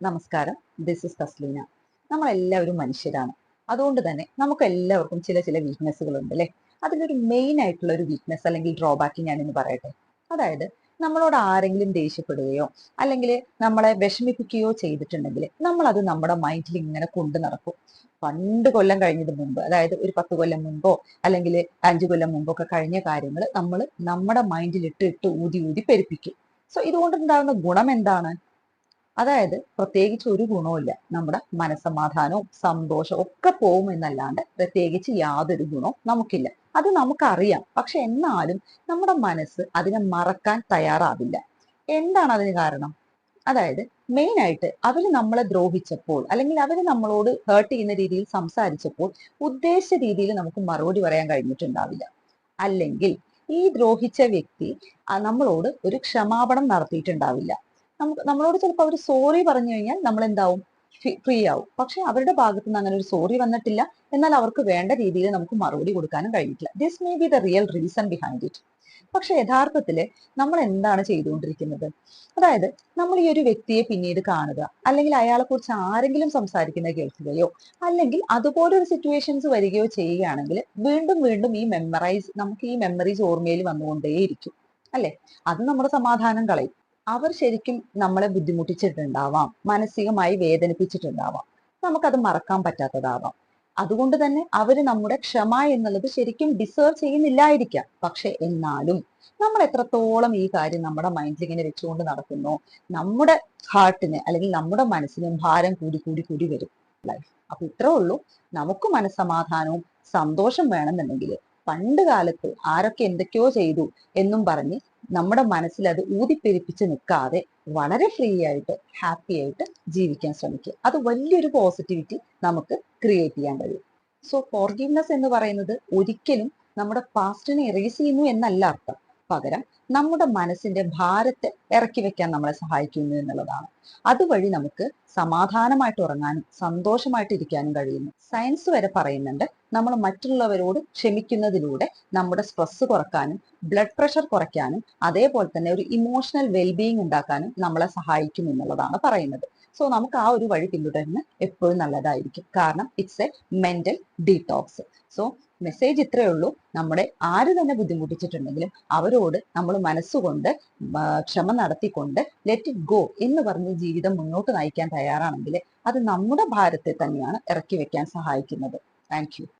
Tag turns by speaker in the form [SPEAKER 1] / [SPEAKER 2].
[SPEAKER 1] നമസ്കാരം. This is Thasleena. നമ്മളെല്ലാവരും മനുഷ്യരാണ്. അതുകൊണ്ട് തന്നെ നമുക്ക് എല്ലാവർക്കും ചില ചില വീക്ക്നെസ്സുകൾ ഉണ്ട് അല്ലെ. അതിലൊരു മെയിൻ ആയിട്ടുള്ള ഒരു വീക്ക്നെസ് അല്ലെങ്കിൽ ഡ്രോബാക്ക് ഞാനിന്ന് പറയട്ടെ. അതായത് നമ്മളോട് ആരെങ്കിലും ദേഷ്യപ്പെടുകയോ അല്ലെങ്കിൽ നമ്മളെ വിഷമിപ്പിക്കുകയോ ചെയ്തിട്ടുണ്ടെങ്കിൽ നമ്മൾ അത് നമ്മുടെ മൈൻഡിൽ ഇങ്ങനെ കൊണ്ടു നടക്കും. പണ്ട് കൊല്ലം കഴിഞ്ഞതിന് മുമ്പ്, അതായത് ഒരു 10 കൊല്ലം മുമ്പോ അല്ലെങ്കിൽ 5 കൊല്ലം മുമ്പോ ഒക്കെ കഴിഞ്ഞ കാര്യങ്ങൾ നമ്മൾ നമ്മുടെ മൈൻഡിൽ ഇട്ട് ഊതി ഊതി പെരുപ്പിക്കും. സോ ഇതുകൊണ്ടുണ്ടാകുന്ന ഗുണം എന്താണ്? അതായത് പ്രത്യേകിച്ച് ഒരു ഗുണവുമില്ല. നമ്മുടെ മനസ്സമാധാനവും സന്തോഷവും ഒക്കെ പോകും എന്നല്ലാണ്ട് പ്രത്യേകിച്ച് യാതൊരു ഗുണവും നമുക്കില്ല. അത് നമുക്കറിയാം. പക്ഷെ എന്നാലും നമ്മുടെ മനസ്സ് അതിനെ മറക്കാൻ തയ്യാറാവില്ല. എന്താണ് അതിന് കാരണം? അതായത് മെയിൻ ആയിട്ട് അവര് നമ്മളെ ദ്രോഹിച്ചപ്പോൾ അല്ലെങ്കിൽ അവര് നമ്മളോട് ഹേർട്ട് ചെയ്യുന്ന രീതിയിൽ സംസാരിച്ചപ്പോൾ ഉദ്ദേശിച്ച രീതിയിൽ നമുക്ക് മറുപടി പറയാൻ കഴിഞ്ഞിട്ടുണ്ടാവില്ല. അല്ലെങ്കിൽ ഈ ദ്രോഹിച്ച വ്യക്തി നമ്മളോട് ഒരു ക്ഷമാപണം നടത്തിയിട്ടുണ്ടാവില്ല. നമ്മളോട് ചിലപ്പോൾ അവർ സോറി പറഞ്ഞു കഴിഞ്ഞാൽ നമ്മൾ എന്താവും, ഫ്രീ ആവും. പക്ഷെ അവരുടെ ഭാഗത്ത് നിന്ന് അങ്ങനെ ഒരു സോറി വന്നിട്ടില്ല. എന്നാൽ അവർക്ക് വേണ്ട രീതിയിൽ നമുക്ക് മറുപടി കൊടുക്കാനും കഴിഞ്ഞിട്ടില്ല. This may be the real reason behind it. പക്ഷെ യഥാർത്ഥത്തില് നമ്മൾ എന്താണ് ചെയ്തുകൊണ്ടിരിക്കുന്നത്? അതായത് നമ്മൾ ഈ ഒരു വ്യക്തിയെ പിന്നീട് കാണുക, അല്ലെങ്കിൽ അയാളെ കുറിച്ച് ആരെങ്കിലും സംസാരിക്കുന്നത് കേൾക്കുകയോ, അല്ലെങ്കിൽ അതുപോലെ ഒരു സിറ്റുവേഷൻസ് വരികയോ ചെയ്യുകയാണെങ്കിൽ വീണ്ടും വീണ്ടും നമുക്ക് ഈ മെമ്മറീസ് ഓർമ്മയിൽ വന്നുകൊണ്ടേയിരിക്കും അല്ലെ. അത് നമ്മുടെ സമാധാനം കളയും. അവർ ശരിക്കും നമ്മളെ ബുദ്ധിമുട്ടിച്ചിട്ടുണ്ടാവാം, മാനസികമായി വേദനിപ്പിച്ചിട്ടുണ്ടാവാം, നമുക്കത് മറക്കാൻ പറ്റാത്തതാവാം. അതുകൊണ്ട് തന്നെ അവര് നമ്മുടെ ക്ഷമ എന്നുള്ളത് ശരിക്കും ഡിസേർവ് ചെയ്യുന്നില്ലായിരിക്കാം. പക്ഷെ എന്നാലും നമ്മൾ എത്രത്തോളം ഈ കാര്യം നമ്മുടെ മൈൻഡിൽ ഇങ്ങനെ വെച്ചുകൊണ്ട് നടക്കുന്നോ, നമ്മുടെ ഹാർട്ടിന് അല്ലെങ്കിൽ നമ്മുടെ മനസ്സിന് ഭാരം കൂടി കൂടി കൂടി വരും ലൈഫ്. അപ്പൊ ഇത്രേ ഉള്ളൂ. നമുക്ക് മനസ്സമാധാനവും സന്തോഷം വേണമെന്നുണ്ടെങ്കിൽ പണ്ട് കാലത്ത് ആരൊക്കെ എന്തൊക്കെയോ ചെയ്തു എന്നും പറഞ്ഞ് നമ്മുടെ മനസ്സിൽ അത് ഊതിപ്പെരുപ്പിച്ച് നിൽക്കാതെ വളരെ ഫ്രീ ആയിട്ട് ഹാപ്പി ആയിട്ട് ജീവിക്കാൻ ശ്രമിക്കുക. അത് വലിയൊരു പോസിറ്റിവിറ്റി നമുക്ക് ക്രിയേറ്റ് ചെയ്യാൻ കഴിയും. സോ ഫോർഗീവ്നെസ് എന്ന് പറയുന്നത് ഒരിക്കലും നമ്മുടെ പാസ്റ്റിനെ എറേസ് ചെയ്യുന്നു എന്നല്ല അർത്ഥം. പകരം നമ്മുടെ മനസ്സിന്റെ ഭാരത്തെ ഇറക്കി വെക്കാൻ നമ്മളെ സഹായിക്കുന്നു എന്നുള്ളതാണ്. അതുവഴി നമുക്ക് സമാധാനമായിട്ട് ഉറങ്ങാനും സന്തോഷമായിട്ട് ഇരിക്കാനും കഴിയുന്നു. സയൻസ് വരെ പറയുന്നുണ്ട് നമ്മൾ മറ്റുള്ളവരോട് ക്ഷമിക്കുന്നതിലൂടെ നമ്മുടെ സ്ട്രെസ് കുറക്കാനും ബ്ലഡ് പ്രഷർ കുറയ്ക്കാനും അതേപോലെ തന്നെ ഒരു ഇമോഷണൽ വെൽബീയിങ് ഉണ്ടാക്കാനും നമ്മളെ സഹായിക്കും എന്നുള്ളതാണ് പറയുന്നത്. സോ നമുക്ക് ആ ഒരു വഴി പിന്തുടരുന്നത് എപ്പോഴും നല്ലതായിരിക്കും. കാരണം it's A mental detox. So message ഇത്രയേ ഉള്ളൂ. നമ്മുടെ ആര് തന്നെ ബുദ്ധിമുട്ടിച്ചിട്ടുണ്ടെങ്കിലും അവരോട് നമ്മൾ മനസ്സുകൊണ്ട് ക്ഷമ നടത്തിക്കൊണ്ട് ലെറ്റ് ഇറ്റ് ഗോ എന്ന് പറഞ്ഞ് ജീവിതം മുന്നോട്ട് നയിക്കാൻ തയ്യാറാണെങ്കിൽ അത് നമ്മുടെ ഭാരത്തെ തന്നെയാണ് ഇറക്കി വെക്കാൻ സഹായിക്കുന്നത്. Thank you.